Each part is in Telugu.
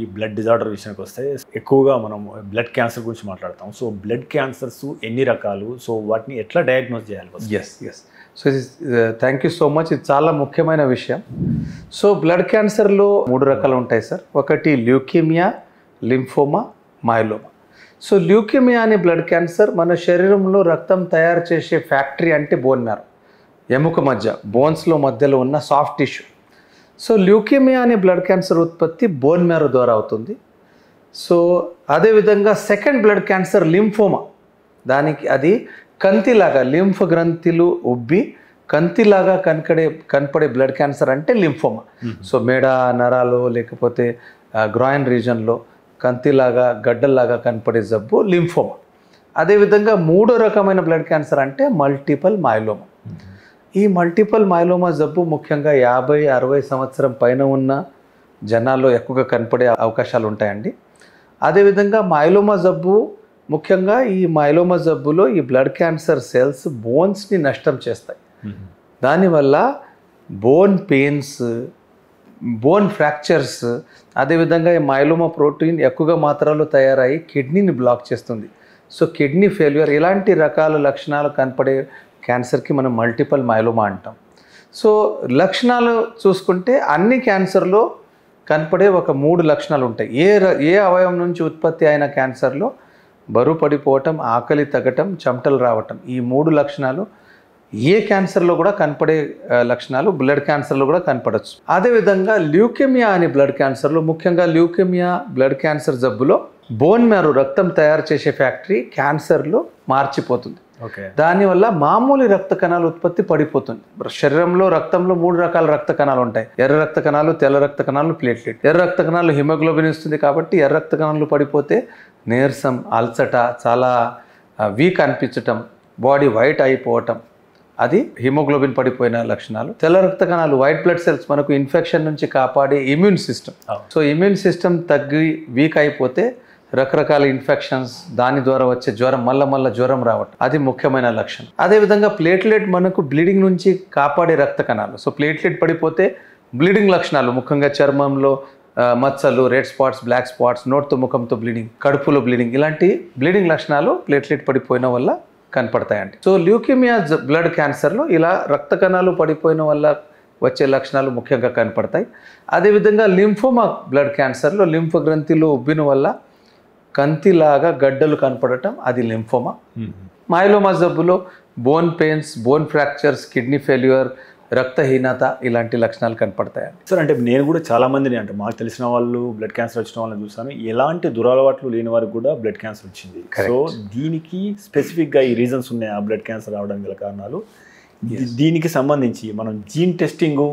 ఈ బ్లడ్ డిజార్డర్ విషయానికి వస్తే ఎక్కువగా మనం బ్లడ్ క్యాన్సర్ గురించి మాట్లాడతాం. సో బ్లడ్ క్యాన్సర్స్ ఎన్ని రకాలు, సో వాటిని ఎట్లా డయాగ్నోస్ చేయాలి? ఎస్ సో ఇది థ్యాంక్ యూ సో మచ్. ఇది చాలా ముఖ్యమైన విషయం. సో బ్లడ్ క్యాన్సర్లో 3 రకాలు ఉంటాయి సార్. ఒకటి leukaemia, lymphoma, myeloma. So leukaemia అనే బ్లడ్ క్యాన్సర్ మన శరీరంలో రక్తం తయారు చేసే ఫ్యాక్టరీ అంటే బోన్ మ్యారో, ఎముక మధ్య బోన్స్లో మధ్యలో ఉన్న సాఫ్ట్ టిష్యూ. సో ల్యూకేమియా అనే బ్లడ్ క్యాన్సర్ ఉత్పత్తి బోన్ మ్యారో ద్వారా అవుతుంది. సో అదేవిధంగా సెకండ్ బ్లడ్ క్యాన్సర్ లింఫోమా. దానికి అది కంతిలాగా లింఫ్ గ్రంథులు ఉబ్బి కంతిలాగా కనపడే బ్లడ్ క్యాన్సర్ అంటే లింఫోమా. సో మెడ నరాలు లేకపోతే గ్రాయిన్ రీజన్లో కంతిలాగా గడ్డల్లాగా కనపడే జబ్బు లింఫోమా. అదేవిధంగా 3వ రకమైన బ్లడ్ క్యాన్సర్ అంటే మల్టిపల్ మైలోమా. ఈ మల్టిపల్ మైలోమా జబ్బు ముఖ్యంగా 50-60 సంవత్సరం పైన ఉన్న జనాల్లో ఎక్కువగా కనపడే అవకాశాలు ఉంటాయండి. అదేవిధంగా మైలోమా జబ్బు ముఖ్యంగా ఈ మైలోమా జబ్బులో ఈ బ్లడ్ క్యాన్సర్ సెల్స్ బోన్స్ని నష్టం చేస్తాయి. దానివల్ల బోన్ పెయిన్స్, బోన్ ఫ్రాక్చర్స్, అదేవిధంగా ఈ మైలోమా ప్రోటీన్ ఎక్కువగా మాత్రలో తయారై కిడ్నీని బ్లాక్ చేస్తుంది. సో కిడ్నీ ఫెయిల్యూర్ ఇలాంటి రకాల లక్షణాలు కనపడే క్యాన్సర్కి మనం మల్టిపల్ మైలోమా అంటాం. సో లక్షణాలు చూసుకుంటే అన్ని క్యాన్సర్లో కనపడే ఒక 3 లక్షణాలు ఉంటాయి. ఏ అవయవం నుంచి ఉత్పత్తి అయిన క్యాన్సర్లో బరువు పడిపోవటం, ఆకలి తగ్గటం, చెమటలు రావటం, ఈ 3 లక్షణాలు ఏ క్యాన్సర్లో కూడా కనపడే లక్షణాలు బ్లడ్ క్యాన్సర్లో కూడా కనపడవచ్చు. అదేవిధంగా ల్యూకేమియా అనే బ్లడ్ క్యాన్సర్లో ముఖ్యంగా ల్యూకేమియా బ్లడ్ క్యాన్సర్ జబ్బులో బోన్ మ్యారో రక్తం తయారు చేసే ఫ్యాక్టరీ క్యాన్సర్లో మార్చిపోతుంది. దానివల్ల మామూలు రక్త కణాల ఉత్పత్తి పడిపోతుంది. శరీరంలో రక్తంలో 3 రకాల రక్త కణాలు ఉంటాయి. ఎర్ర రక్త కణాలు, తెల్ల రక్త కణాలు, ప్లేట్లెట్. ఎర్ర రక్త కణాలు హిమోగ్లోబిన్ ఇస్తుంది కాబట్టి ఎర్ర రక్త కణాలు పడిపోతే నీరసం, అల్సట, చాలా వీక్ అనిపించటం, బాడీ వైట్ అయిపోవటం, అది హిమోగ్లోబిన్ పడిపోయిన లక్షణాలు. తెల్ల రక్త కణాలు, వైట్ బ్లడ్ సెల్స్ మనకు ఇన్ఫెక్షన్ నుంచి కాపాడే immune system. So immune system తగ్గి వీక్ అయిపోతే రకరకాల ఇన్ఫెక్షన్స్, దాని ద్వారా వచ్చే జ్వరం, మళ్ళా జ్వరం రావటం, అది ముఖ్యమైన లక్షణం. అదేవిధంగా ప్లేట్లెట్ మనకు బ్లీడింగ్ నుంచి కాపాడే రక్త కణాలు. సో ప్లేట్లెట్ పడిపోతే బ్లీడింగ్ లక్షణాలు ముఖ్యంగా చర్మంలో మచ్చలు, రెడ్ స్పాట్స్, బ్లాక్ స్పాట్స్, నోటితో ముఖంతో బ్లీడింగ్, కడుపులో బ్లీడింగ్, ఇలాంటి బ్లీడింగ్ లక్షణాలు ప్లేట్లెట్ పడిపోయిన వల్ల కనపడతాయండి. సో ల్యూకేమియా బ్లడ్ క్యాన్సర్లో ఇలా రక్త కణాలు పడిపోయిన వల్ల వచ్చే లక్షణాలు ముఖ్యంగా కనపడతాయి. అదేవిధంగా లింఫోమా బ్లడ్ క్యాన్సర్లో లింఫ్ గ్రంథిలో ఉబ్బిన వల్ల కంతిలాగా గడ్డలు కనపడటం, అది లింఫోమా. మైలోమా జబ్బులో bone pains, bone fractures, kidney failure, రక్తహీనత, ఇలాంటి లక్షణాలు కనపడతాయండి. సార్ అంటే నేను కూడా చాలా మందిని, అంటే మాకు తెలిసిన వాళ్ళు బ్లడ్ క్యాన్సర్ వచ్చిన వాళ్ళని చూసాను. ఎలాంటి దురలవాట్లు లేని వారికి కూడా బ్లడ్ క్యాన్సర్ వచ్చింది. సో దీనికి స్పెసిఫిక్గా ఈ రీజన్స్ ఉన్నాయి ఆ బ్లడ్ క్యాన్సర్ రావడానికి గల కారణాలు. దీనికి సంబంధించి మనం జీన్ టెస్టింగ్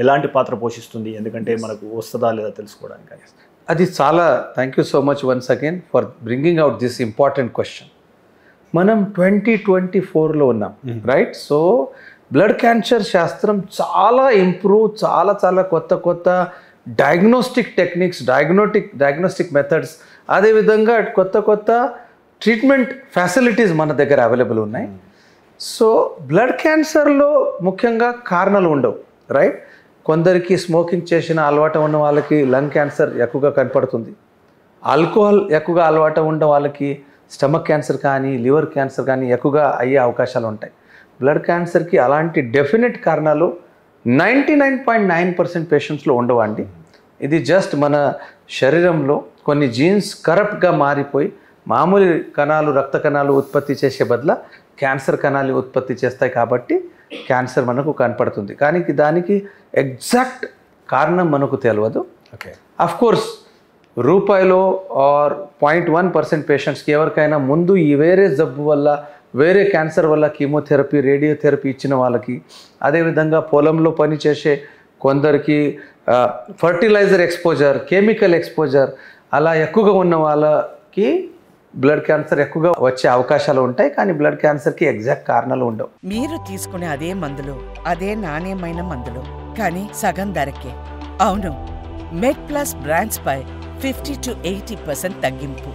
ఎలాంటి పాత్ర పోషిస్తుంది, ఎందుకంటే మనకు వస్తుందా లేదా తెలుసుకోవడానికి? అది చాలా thank you so much once again for bringing out this important question. మనం 2024లో ఉన్నాం, రైట్? సో బ్లడ్ క్యాన్సర్ శాస్త్రం చాలా ఇంప్రూవ్, చాలా కొత్త డయాగ్నోస్టిక్ టెక్నిక్స్, డయాగ్నోస్టిక్ మెథడ్స్, అదేవిధంగా కొత్త ట్రీట్మెంట్ ఫెసిలిటీస్ మన దగ్గర అవైలబుల్ ఉన్నాయి. సో బ్లడ్ క్యాన్సర్లో ముఖ్యంగా కారణాలు ఉండవు, రైట్? కొందరికి స్మోకింగ్ చేసిన అలవాటు ఉన్న వాళ్ళకి లంగ్ క్యాన్సర్ ఎక్కువగా కనపడుతుంది. ఆల్కహాల్ ఎక్కువగా అలవాటు ఉన్న వాళ్ళకి స్టమక్ క్యాన్సర్ కానీ లివర్ క్యాన్సర్ కానీ ఎక్కువగా అయ్యే అవకాశాలు ఉంటాయి. బ్లడ్ క్యాన్సర్కి అలాంటి డెఫినెట్ కారణాలు 99.9% పేషెంట్స్లో ఉండవండి. ఇది జస్ట్ మన శరీరంలో కొన్ని జీన్స్ కరప్ట్గా మారిపోయి మామూలు కణాలు, రక్త కణాలు ఉత్పత్తి చేసే బదులు క్యాన్సర్ కణాలు ఉత్పత్తి చేస్తాయి కాబట్టి క్యాన్సర్ మనకు కనపడుతుంది. కానీ దానికి ఎగ్జాక్ట్ కారణం మనకు తెలియదు. అఫ్ కోర్స్ రూపాయిలో ఆర్ 0.1% పేషెంట్స్కి ఎవరికైనా ముందు ఈ వేరే జబ్బు వల్ల, వేరే క్యాన్సర్ వల్ల కీమోథెరపీ, రేడియోథెరపీ ఇచ్చిన వాళ్ళకి, అదేవిధంగా పొలంలో పనిచేసే కొందరికి ఫర్టిలైజర్ ఎక్స్పోజర్, కెమికల్ ఎక్స్పోజర్ అలా ఎక్కువగా ఉన్న వాళ్ళకి బ్లడ్ క్యాన్సర్ ఎక్కువగా వచ్చే అవకాశాలు ఉంటాయి. కానీ బ్లడ్ క్యాన్సర్కి ఎగ్జాక్ట్ కారణాలు ఉండవు. మీరు తీసుకునే అదే మందులు, అదే నాణ్యమైన మందులు, కానీ సగం ధరకే. అవును, మెడ్ ప్లస్ బ్రాండ్స్ పై 50 to 80% తగ్గింపు.